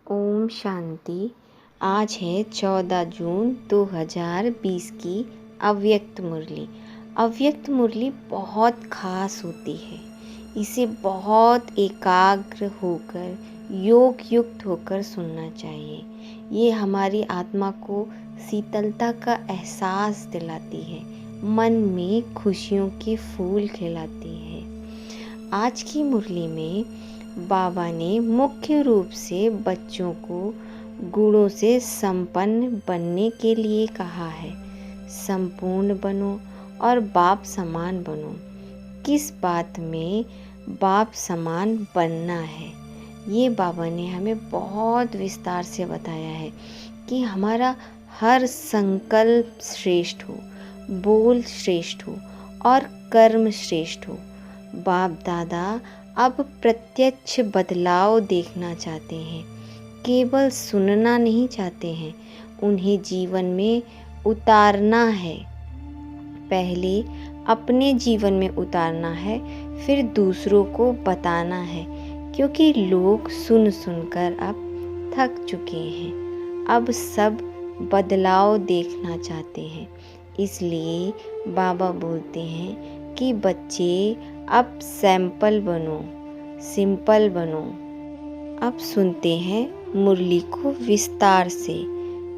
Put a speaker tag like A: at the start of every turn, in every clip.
A: ओम शांति। आज है 14 जून 2020 की अव्यक्त मुरली। अव्यक्त मुरली बहुत खास होती है। इसे बहुत एकाग्र होकर, योग युक्त होकर सुनना चाहिए। ये हमारी आत्मा को शीतलता का एहसास दिलाती है, मन में खुशियों के फूल खिलाती है। आज की मुरली में बाबा ने मुख्य रूप से बच्चों को गुणों से संपन्न बनने के लिए कहा है। संपूर्ण बनो और बाप समान बनो। किस बात में बाप समान बनना है, ये बाबा ने हमें बहुत विस्तार से बताया है कि हमारा हर संकल्प श्रेष्ठ हो, बोल श्रेष्ठ हो और कर्म श्रेष्ठ हो। बाप दादा अब प्रत्यक्ष बदलाव देखना चाहते हैं, केवल सुनना नहीं चाहते हैं। उन्हें जीवन में उतारना है। पहले अपने जीवन में उतारना है, फिर दूसरों को बताना है, क्योंकि लोग सुन सुनकर अब थक चुके हैं। अब सब बदलाव देखना चाहते हैं। इसलिए बाबा बोलते हैं कि बच्चे अब सैंपल बनो, सिंपल बनो। अब सुनते हैं मुरली को विस्तार से।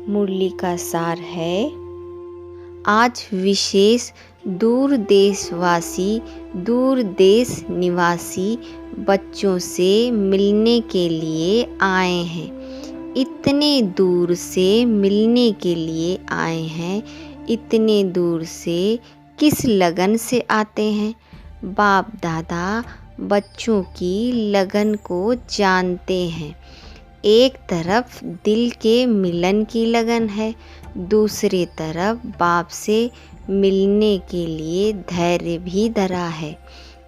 A: मुरली का सार है, आज विशेष दूर देशवासी, दूर देश निवासी बच्चों से मिलने के लिए आए हैं। इतने दूर से मिलने के लिए आए हैं। इतने दूर से किस लगन से आते हैं? बाप दादा बच्चों की लगन को जानते हैं। एक तरफ दिल के मिलन की लगन है, दूसरी तरफ बाप से मिलने के लिए धैर्य भी धरा है।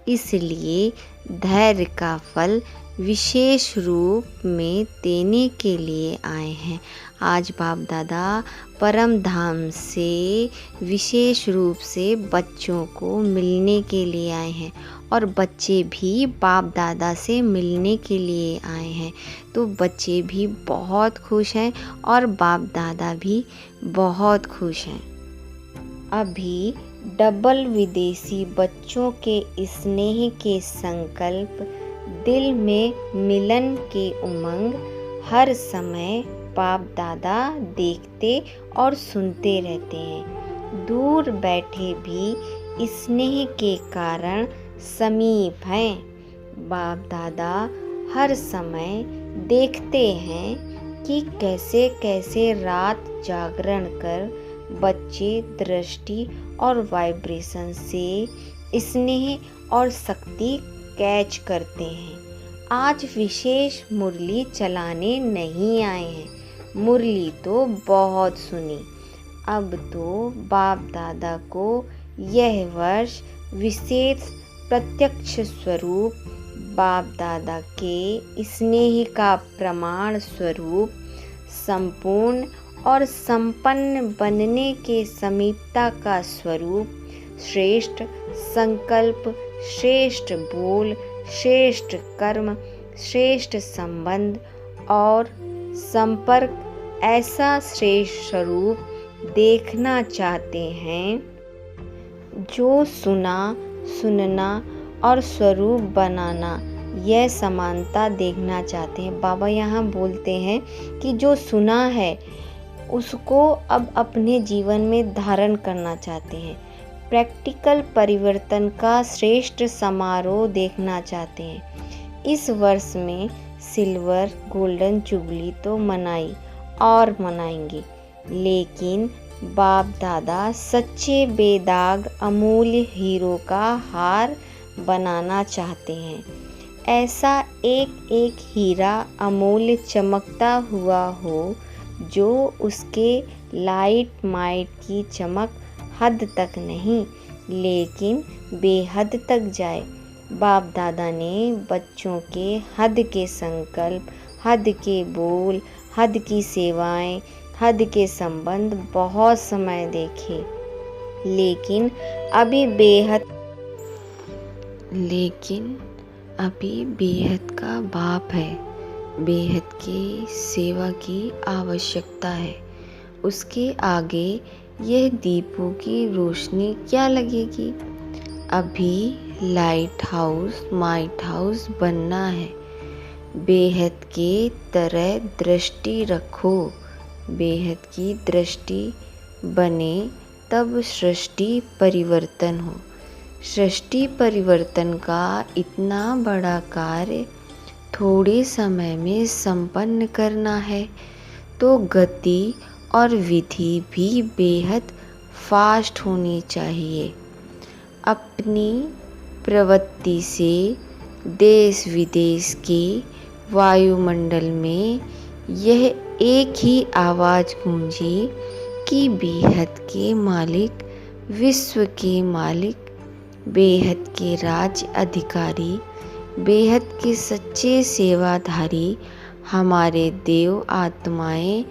A: इसलिए धैर्य का फल विशेष रूप में देने के लिए आए हैं। आज बाप दादा परम धाम से विशेष रूप से बच्चों को मिलने के लिए आए हैं और बच्चे भी बाप दादा से मिलने के लिए आए हैं। तो बच्चे भी बहुत खुश हैं और बाप दादा भी बहुत खुश हैं। अभी डबल विदेशी बच्चों के स्नेह के संकल्प, दिल में मिलन के उमंग हर समय बाप दादा देखते और सुनते रहते हैं। दूर बैठे भी स्नेह के कारण समीप हैं। बाप दादा हर समय देखते हैं कि कैसे कैसे रात जागरण कर बच्चे दृष्टि और वाइब्रेशन से स्नेह और शक्ति कैच करते हैं। आज विशेष मुरली चलाने नहीं आए हैं, मुरली तो बहुत सुनी। अब तो बाप दादा को यह वर्ष विशेष प्रत्यक्ष स्वरूप, बाप दादा के स्नेह का प्रमाण स्वरूप, संपूर्ण और संपन्न बनने के समीपता का स्वरूप, श्रेष्ठ संकल्प, श्रेष्ठ बोल, श्रेष्ठ कर्म, श्रेष्ठ संबंध और संपर्क, ऐसा श्रेष्ठ स्वरूप देखना चाहते हैं जो सुना, सुनना और स्वरूप बनाना, यह समानता देखना चाहते हैं। बाबा यहाँ बोलते हैं कि जो सुना है उसको अब अपने जीवन में धारण करना चाहते हैं। प्रैक्टिकल परिवर्तन का श्रेष्ठ समारोह देखना चाहते हैं। इस वर्ष में सिल्वर गोल्डन जुबली तो मनाई और मनाएंगे, लेकिन बाप दादा सच्चे बेदाग अमूल्य हीरो का हार बनाना चाहते हैं। ऐसा एक एक हीरा अमूल्य चमकता हुआ हो, जो उसके लाइट माइट की चमक हद तक नहीं लेकिन बेहद तक जाए। बाप दादा ने बच्चों के हद के संकल्प, हद के बोल, हद की सेवाएं, हद के संबंध बहुत समय देखे, लेकिन अभी बेहद का बाप है। बेहद की सेवा की आवश्यकता है। उसके आगे यह दीपों की रोशनी क्या लगेगी। अभी लाइट हाउस माइट हाउस बनना है। बेहद के तरह दृष्टि रखो। बेहद की दृष्टि बने तब सृष्टि परिवर्तन हो। सृष्टि परिवर्तन का इतना बड़ा कार्य थोड़े समय में संपन्न करना है तो गति और विधि भी बेहद फास्ट होनी चाहिए। अपनी प्रवृत्ति से देश विदेश के वायुमंडल में यह एक ही आवाज़ गूंजी कि बेहद के मालिक, विश्व के मालिक, बेहद के राज्य अधिकारी, बेहद के सच्चे सेवाधारी हमारे देव आत्माएं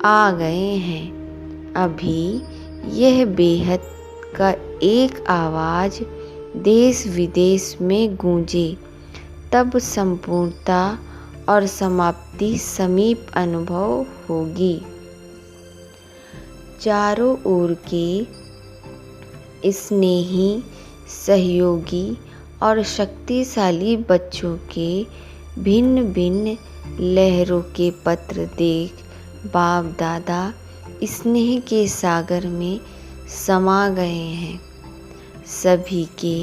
A: आ गए हैं। अभी यह बेहद का एक आवाज़ देश विदेश में गूंजे तब संपूर्णता और समाप्ति समीप अनुभव होगी। चारों ओर के स्नेही, सहयोगी और शक्तिशाली बच्चों के भिन्न भिन्न लहरों के पत्र देख बाप दादा स्नेह के सागर में समा गए हैं। सभी के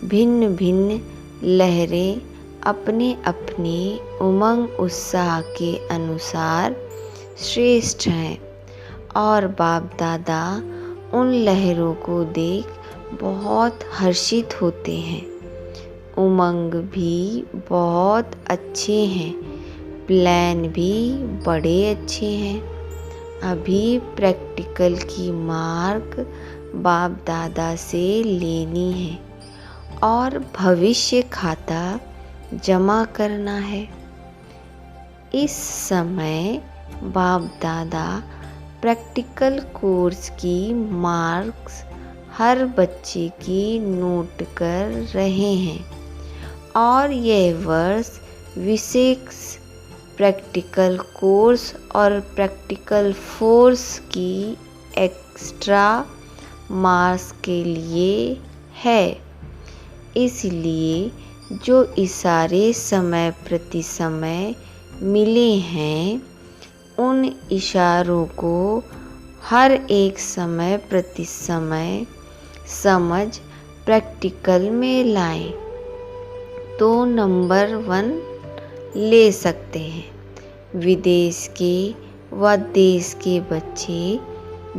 A: भिन्न भिन्न लहरें अपने अपने उमंग उत्साह के अनुसार श्रेष्ठ हैं और बाप दादा उन लहरों को देख बहुत हर्षित होते हैं। उमंग भी बहुत अच्छे हैं, प्लान भी बड़े अच्छे हैं। अभी प्रैक्टिकल की मार्क बाप दादा से लेनी है और भविष्य खाता जमा करना है। इस समय बाप दादा प्रैक्टिकल कोर्स की मार्क्स हर बच्चे की नोट कर रहे हैं और यह वर्ष विशेष प्रैक्टिकल कोर्स और प्रैक्टिकल फोर्स की एक्स्ट्रा मार्क्स के लिए है। इसलिए जो इशारे समय प्रति समय मिले हैं उन इशारों को हर एक समय प्रति समय समझ प्रैक्टिकल में लाएं तो नंबर 1 ले सकते हैं। विदेश के व देश के बच्चे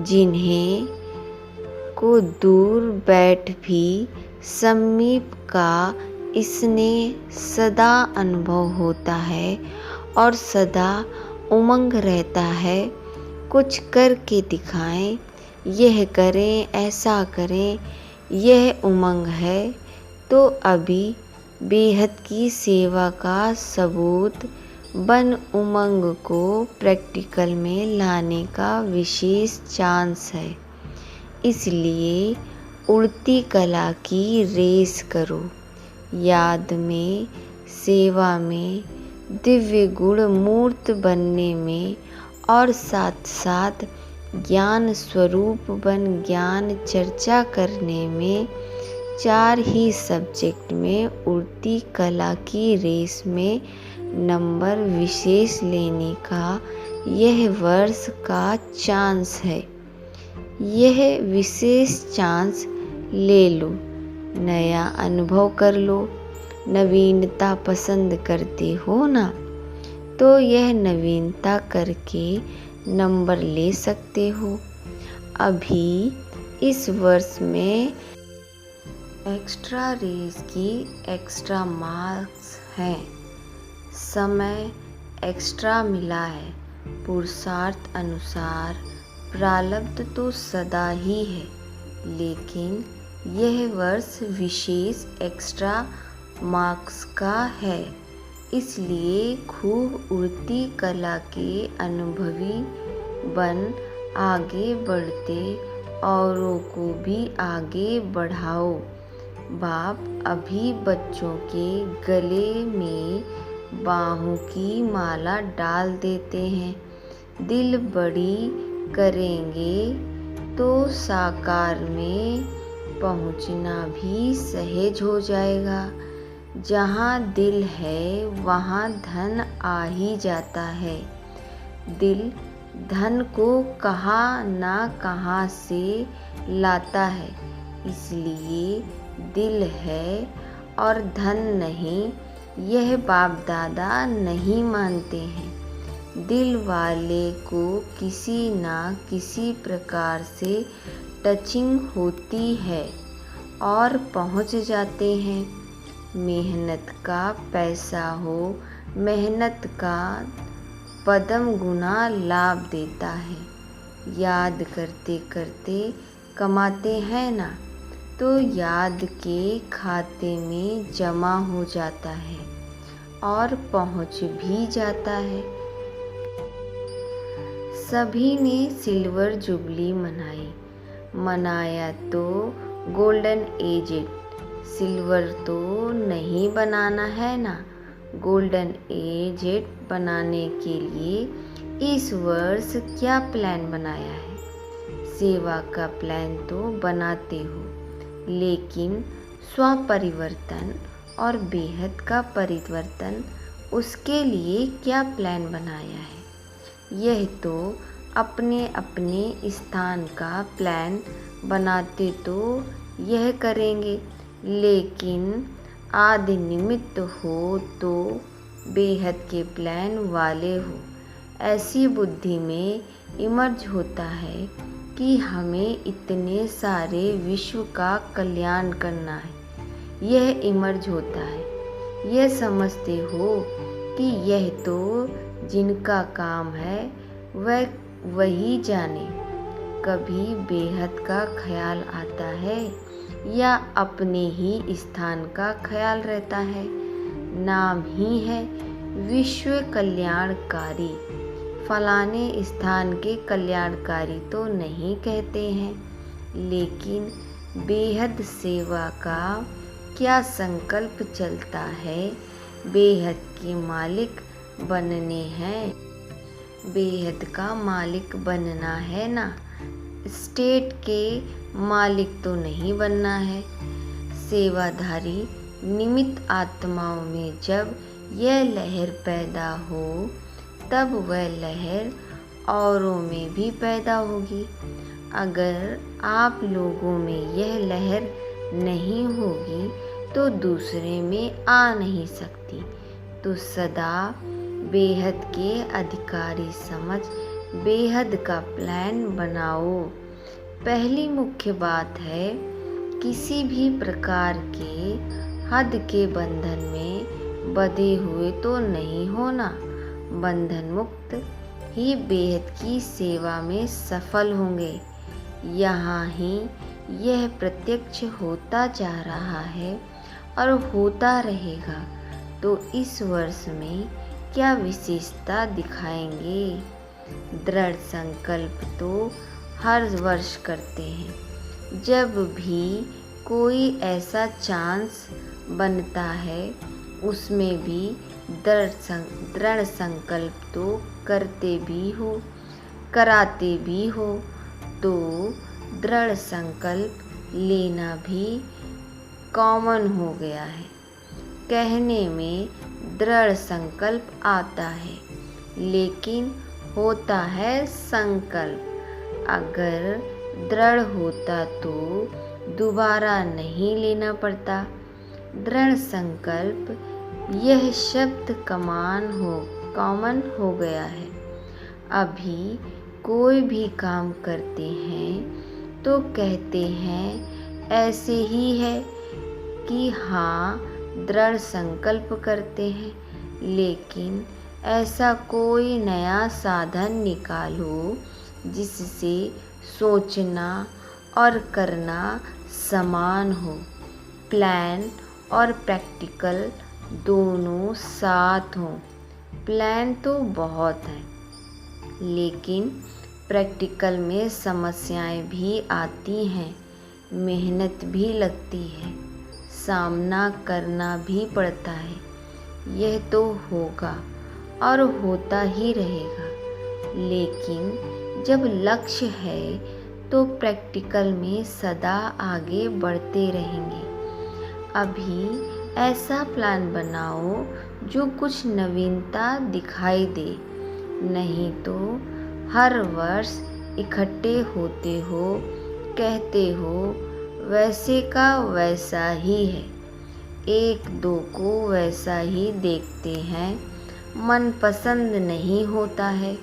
A: जिन्हें को दूर बैठ भी समीप का स्नेह सदा अनुभव होता है और सदा उमंग रहता है। कुछ करके दिखाएं, यह करें, ऐसा करें, यह उमंग है तो अभी बेहद की सेवा का सबूत बन उमंग को प्रैक्टिकल में लाने का विशेष चांस है। इसलिए उड़ती कला की रेस करो। याद में, सेवा में, दिव्य गुण मूर्त बनने में और साथ साथ ज्ञान स्वरूप बन ज्ञान चर्चा करने में 4 ही सब्जेक्ट में उड़ती कला की रेस में नंबर विशेष लेने का यह वर्ष का चांस है। यह विशेष चांस ले लो, नया अनुभव कर लो। नवीनता पसंद करते हो ना, तो यह नवीनता करके नंबर ले सकते हो। अभी इस वर्ष में एक्स्ट्रा रेस की एक्स्ट्रा मार्क्स हैं। समय एक्स्ट्रा मिला है। पुरुषार्थ अनुसार प्रारब्ध तो सदा ही है, लेकिन यह वर्ष विशेष एक्स्ट्रा मार्क्स का है। इसलिए खूब उड़ती कला के अनुभवी बन आगे बढ़ते औरों को भी आगे बढ़ाओ। बाप अभी बच्चों के गले में बाहों की माला डाल देते हैं। दिल बड़ी करेंगे तो साकार में पहुंचना भी सहज हो जाएगा। जहाँ दिल है वहाँ धन आ ही जाता है। दिल धन को कहाँ ना कहाँ से लाता है, इसलिए दिल है और धन नहीं, यह बाप दादा नहीं मानते हैं। दिल वाले को किसी ना किसी प्रकार से टचिंग होती है और पहुंच जाते हैं। मेहनत का पैसा हो, मेहनत का पदम गुना लाभ देता है। याद करते करते कमाते हैं ना, तो याद के खाते में जमा हो जाता है और पहुंच भी जाता है। सभी ने सिल्वर जुबली मनाया तो गोल्डन एजेड। सिल्वर तो नहीं बनाना है ना, गोल्डन एजेड बनाने के लिए इस वर्ष क्या प्लान बनाया है? सेवा का प्लान तो बनाते हो, लेकिन स्वपरिवर्तन और बेहद का परिवर्तन, उसके लिए क्या प्लान बनाया है? यह तो अपने अपने स्थान का प्लान बनाते तो यह करेंगे, लेकिन आदि निमित्त हो तो बेहद के प्लान वाले हो। ऐसी बुद्धि में इमर्ज होता है कि हमें इतने सारे विश्व का कल्याण करना है। यह इमर्ज होता है, यह समझते हो कि यह तो जिनका काम है वह वही जाने। कभी बेहद का ख्याल आता है या अपने ही स्थान का ख्याल रहता है? नाम ही है विश्व कल्याणकारी। फलाने स्थान के कल्याणकारी तो नहीं कहते हैं, लेकिन बेहद सेवा का क्या संकल्प चलता है? बेहद के मालिक बनने हैं, बेहद का मालिक बनना है ना, स्टेट के मालिक तो नहीं बनना है। सेवाधारी निमित्त आत्माओं में जब यह लहर पैदा हो, तब वह लहर औरों में भी पैदा होगी। अगर आप लोगों में यह लहर नहीं होगी तो दूसरे में आ नहीं सकती। तो सदा बेहद के अधिकारी समझ बेहद का प्लान बनाओ। पहली मुख्य बात है, किसी भी प्रकार के हद के बंधन में बंधे हुए तो नहीं होना। बंधन मुक्त ही बेहद की सेवा में सफल होंगे। यहाँ ही यह प्रत्यक्ष होता जा रहा है और होता रहेगा। तो इस वर्ष में क्या विशेषता दिखाएंगे? दृढ़ संकल्प तो हर वर्ष करते हैं। जब भी कोई ऐसा चांस बनता है, उसमें भी दृढ़ संकल्प तो करते भी हो, कराते भी हो। तो दृढ़ संकल्प लेना भी कॉमन हो गया है। कहने में दृढ़ संकल्प आता है, लेकिन होता है संकल्प। अगर दृढ़ होता तो दोबारा नहीं लेना पड़ता। दृढ़ संकल्प यह शब्द कॉमन हो गया है। अभी कोई भी काम करते हैं तो कहते हैं ऐसे ही है कि हाँ दृढ़ संकल्प करते हैं, लेकिन ऐसा कोई नया साधन निकालो जिससे सोचना और करना समान हो। प्लान और प्रैक्टिकल दोनों साथ हों। प्लान तो बहुत है, लेकिन प्रैक्टिकल में समस्याएं भी आती हैं, मेहनत भी लगती है, सामना करना भी पड़ता है। यह तो होगा और होता ही रहेगा, लेकिन जब लक्ष्य है तो प्रैक्टिकल में सदा आगे बढ़ते रहेंगे। अभी ऐसा प्लान बनाओ जो कुछ नवीनता दिखाई दे, नहीं तो हर वर्ष इकट्ठे होते हो, कहते हो वैसे का वैसा ही है, एक दो को वैसा ही देखते हैं, मन पसंद नहीं होता है,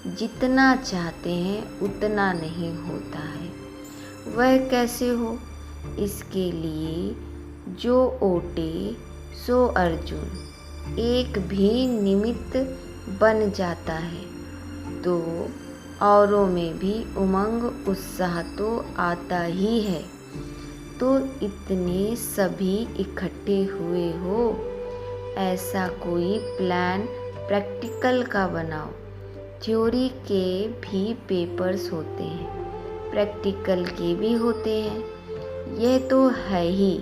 A: जितना चाहते हैं उतना नहीं होता है। वह कैसे हो? इसके लिए जो ओटे सो अर्जुन, एक भी निमित्त बन जाता है तो औरों में भी उमंग उत्साह तो आता ही है। तो इतने सभी इकट्ठे हुए हो, ऐसा कोई प्लान प्रैक्टिकल का बनाओ। थ्योरी के भी पेपर्स होते हैं, प्रैक्टिकल के भी होते हैं। यह तो है ही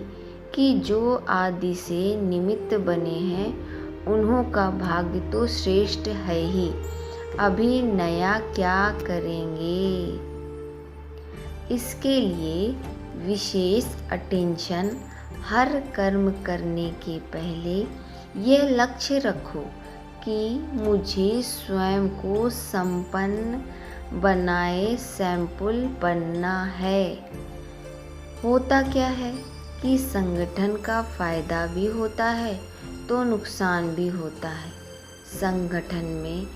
A: कि जो आदि से निमित्त बने हैं उन्हों का भाग्य तो श्रेष्ठ है ही। अभी नया क्या करेंगे? इसके लिए विशेष अटेंशन हर कर्म करने के पहले यह लक्ष्य रखो कि मुझे स्वयं को संपन्न बनाए सैंपल बनना है। होता क्या है कि संगठन का फायदा भी होता है तो नुकसान भी होता है। संगठन में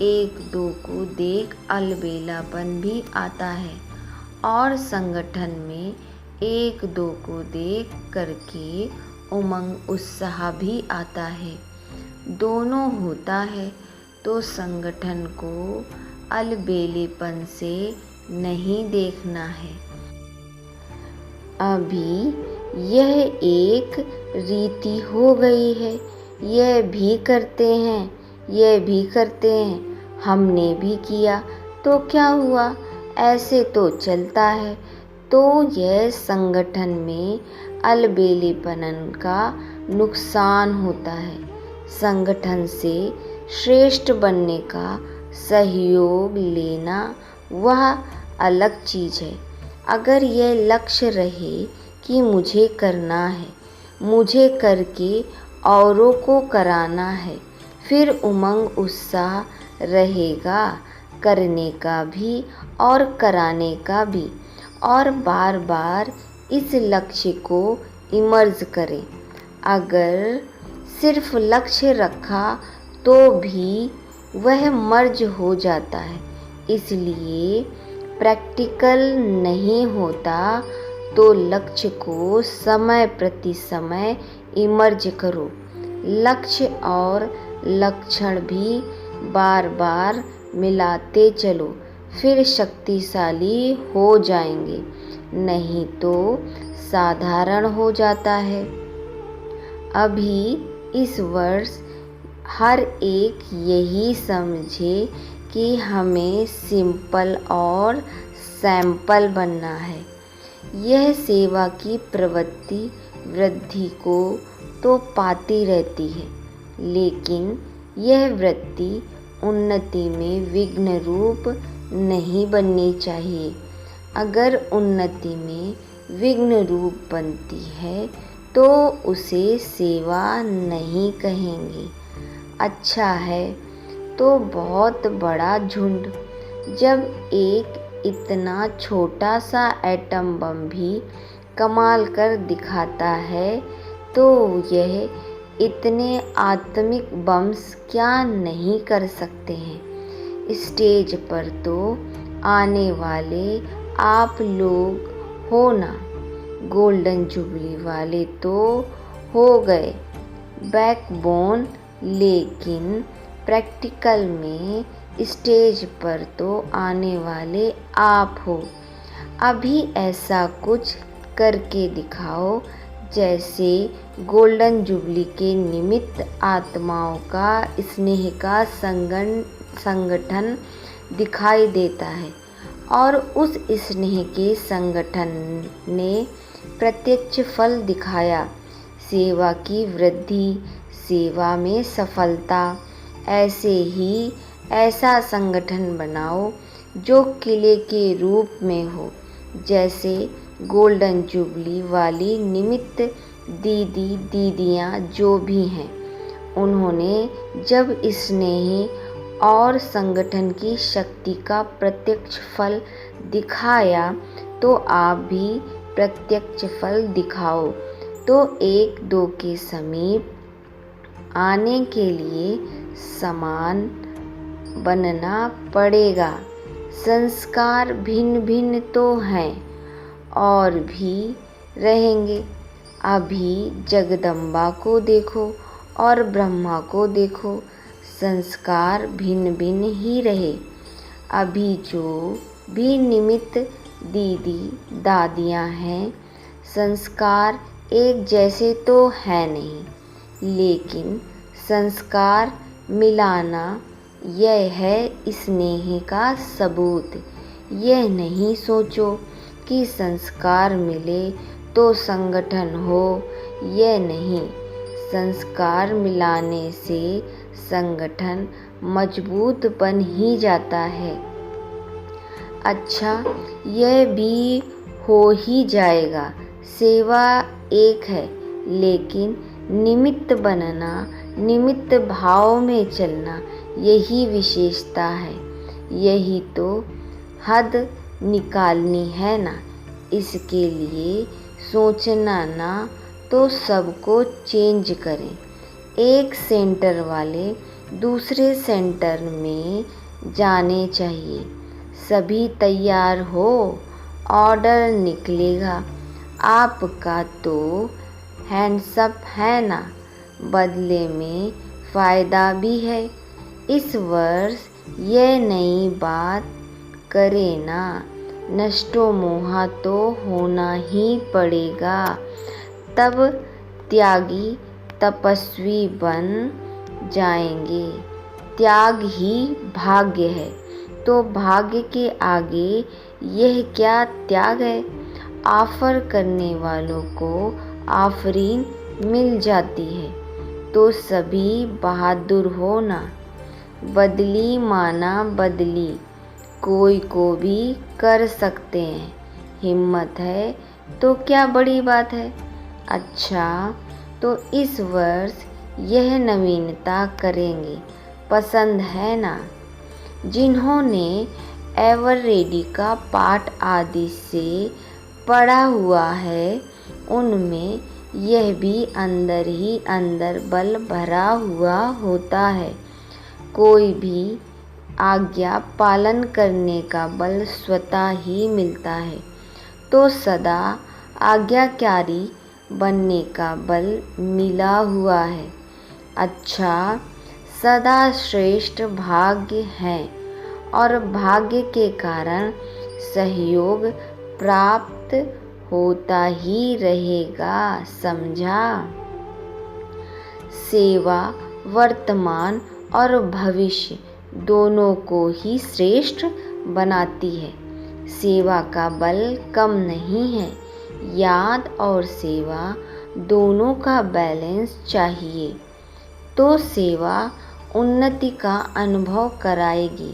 A: एक दो को देख अलबेलापन भी आता है और संगठन में एक दो को देख करके उमंग उत्साह भी आता है। दोनों होता है तो संगठन को अलबेलेपन से नहीं देखना है। अभी यह एक रीति हो गई है, यह भी करते हैं, यह भी करते हैं, हमने भी किया तो क्या हुआ, ऐसे तो चलता है। तो यह संगठन में अलबेलेपन का नुकसान होता है। संगठन से श्रेष्ठ बनने का सहयोग लेना वह अलग चीज़ है। अगर यह लक्ष्य रहे कि मुझे करना है, मुझे करके औरों को कराना है, फिर उमंग उत्साह रहेगा करने का भी और कराने का भी, और बार बार इस लक्ष्य को इमर्ज करें। अगर सिर्फ लक्ष्य रखा तो भी वह मर्ज हो जाता है, इसलिए प्रैक्टिकल नहीं होता। तो लक्ष्य को समय प्रति समय इमर्ज करो। लक्ष्य और लक्षण भी बार बार मिलाते चलो, फिर शक्तिशाली हो जाएंगे, नहीं तो साधारण हो जाता है। अभी इस वर्ष हर एक यही समझे कि हमें सिंपल और सैंपल बनना है। यह सेवा की प्रवृत्ति वृद्धि को तो पाती रहती है, लेकिन यह वृत्ति उन्नति में विघ्न रूप नहीं बननी चाहिए। अगर उन्नति में विघ्न रूप बनती है तो उसे सेवा नहीं कहेंगे। अच्छा है तो बहुत बड़ा झुंड, जब एक इतना छोटा सा एटम बम भी कमाल कर दिखाता है तो यह इतने आत्मिक बम्स क्या नहीं कर सकते हैं। स्टेज पर तो आने वाले आप लोग हो ना, गोल्डन जुबली वाले तो हो गए बैकबोन, लेकिन प्रैक्टिकल में स्टेज पर तो आने वाले आप हो। अभी ऐसा कुछ करके दिखाओ जैसे गोल्डन जुबली के निमित्त आत्माओं का स्नेह का संगठन दिखाई देता है, और उस स्नेह के संगठन ने प्रत्यक्ष फल दिखाया। सेवा की वृद्धि, सेवा में सफलता। ऐसे ही ऐसा संगठन बनाओ जो किले के रूप में हो, जैसे गोल्डन जुबली वाली निमित्त दीदियाँ जो भी हैं। उन्होंने जब स्नेही और संगठन की शक्ति का प्रत्यक्ष फल दिखाया, तो आप भी प्रत्यक्ष फल दिखाओ। तो एक दो के समीप आने के लिए समान बनना पड़ेगा। संस्कार भिन्न भिन्न तो हैं और भी रहेंगे। अभी जगदम्बा को देखो और ब्रह्मा को देखो, संस्कार भिन्न भिन्न ही रहे। अभी जो भी निमित्त दीदी दादियाँ हैं, संस्कार एक जैसे तो है नहीं, लेकिन संस्कार मिलाना यह है स्नेह का सबूत। यह नहीं सोचो कि संस्कार मिले तो संगठन हो, यह नहीं। संस्कार मिलाने से संगठन मजबूत बन ही जाता है। अच्छा, यह भी हो ही जाएगा। सेवा एक है, लेकिन निमित्त बनना, निमित्त भाव में चलना, यही विशेषता है। यही तो हद निकालनी है ना। इसके लिए सोचना ना तो सबको चेंज करें। एक सेंटर वाले दूसरे सेंटर में जाने चाहिए। सभी तैयार हो, ऑर्डर निकलेगा। आपका तो हैंड्सअप है ना, बदले में फ़ायदा भी है। इस वर्ष यह नई बात करे ना, नष्टो मोहा तो होना ही पड़ेगा। तब त्यागी तपस्वी बन जाएंगे। त्याग ही भाग्य है, तो भाग्य के आगे यह क्या त्याग है। ऑफर करने वालों को आफरीन मिल जाती है, तो सभी बहादुर हो ना। बदली माना बदली, कोई को भी कर सकते हैं। हिम्मत है तो क्या बड़ी बात है। अच्छा, तो इस वर्ष यह नवीनता करेंगे, पसंद है ना। जिन्होंने एवर रेडी का पाठ आदि से पढ़ा हुआ है, उनमें यह भी अंदर ही अंदर बल भरा हुआ होता है। कोई भी आज्ञा पालन करने का बल स्वतः ही मिलता है, तो सदा आज्ञाकारी बनने का बल मिला हुआ है। अच्छा, सदा श्रेष्ठ भाग्य है और भाग्य के कारण सहयोग प्राप्त होता ही रहेगा, समझा। सेवा वर्तमान और भविष्य दोनों को ही श्रेष्ठ बनाती है। सेवा का बल कम नहीं है। याद और सेवा दोनों का बैलेंस चाहिए, तो सेवा उन्नति का अनुभव कराएगी।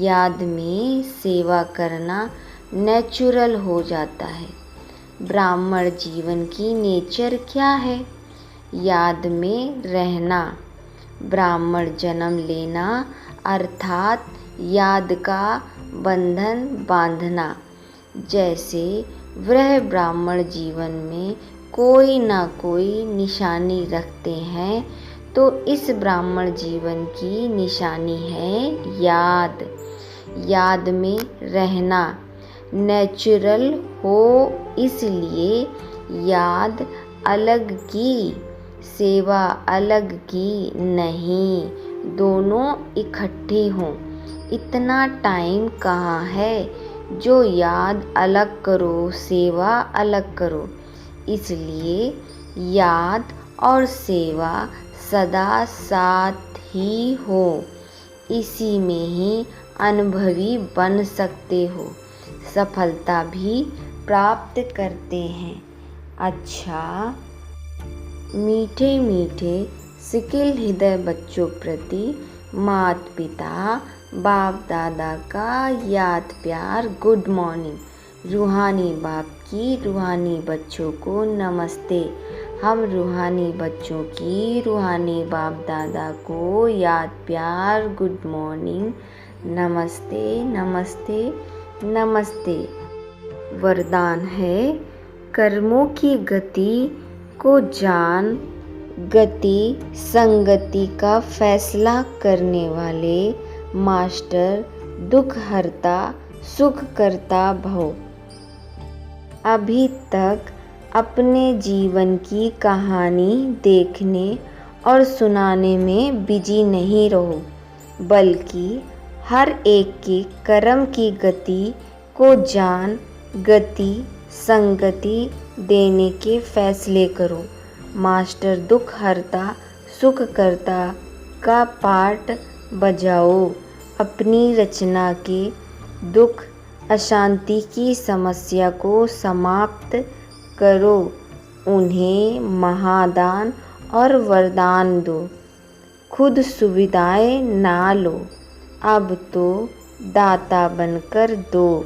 A: याद में सेवा करना नेचुरल हो जाता है। ब्राह्मण जीवन की नेचर क्या है? याद में रहना। ब्राह्मण जन्म लेना अर्थात याद का बंधन बांधना। जैसे वह ब्राह्मण जीवन में कोई ना कोई निशानी रखते हैं, तो इस ब्राह्मण जीवन की निशानी है याद। याद में रहना नेचुरल हो, इसलिए याद अलग की, सेवा अलग की नहीं, दोनों इकट्ठे हों। इतना टाइम कहाँ है जो याद अलग करो, सेवा अलग करो। इसलिए याद और सेवा सदा साथ ही हो। इसी में ही अनुभवी बन सकते हो, सफलता भी प्राप्त करते हैं। अच्छा, मीठे मीठे सिकिल हृदय बच्चों प्रति माता पिता बाप दादा का याद प्यार गुड मॉर्निंग। रूहानी बाप की रूहानी बच्चों को नमस्ते। हम रूहानी बच्चों की रूहानी बाप दादा को याद प्यार गुड मॉर्निंग, नमस्ते नमस्ते नमस्ते। वरदान है कर्मों की गति को जान, गति संगति का फैसला करने वाले मास्टर दुख हरता सुख करता भव। अभी तक अपने जीवन की कहानी देखने और सुनाने में बिजी नहीं रहो, बल्कि हर एक के कर्म की गति को जान, गति संगति देने के फैसले करो। मास्टर दुख हरता सुख करता का पाठ बजाओ। अपनी रचना के दुख अशांति की समस्या को समाप्त करो। उन्हें महादान और वरदान दो। खुद सुविधाएं ना लो, अब तो दाता बनकर दो।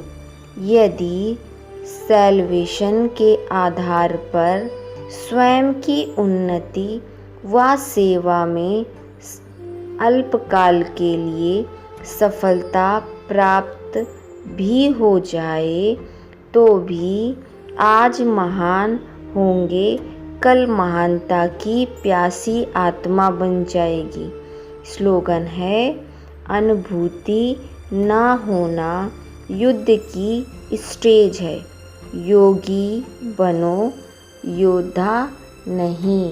A: यदि सैल्वेशन के आधार पर स्वयं की उन्नति व सेवा में अल्पकाल के लिए सफलता प्राप्त भी हो जाए तो भी आज महान होंगे, कल महानता की प्यासी आत्मा बन जाएगी। स्लोगन है अनुभूति ना होना युद्ध की स्टेज है, योगी बनो योद्धा नहीं।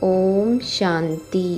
A: ओम शांति।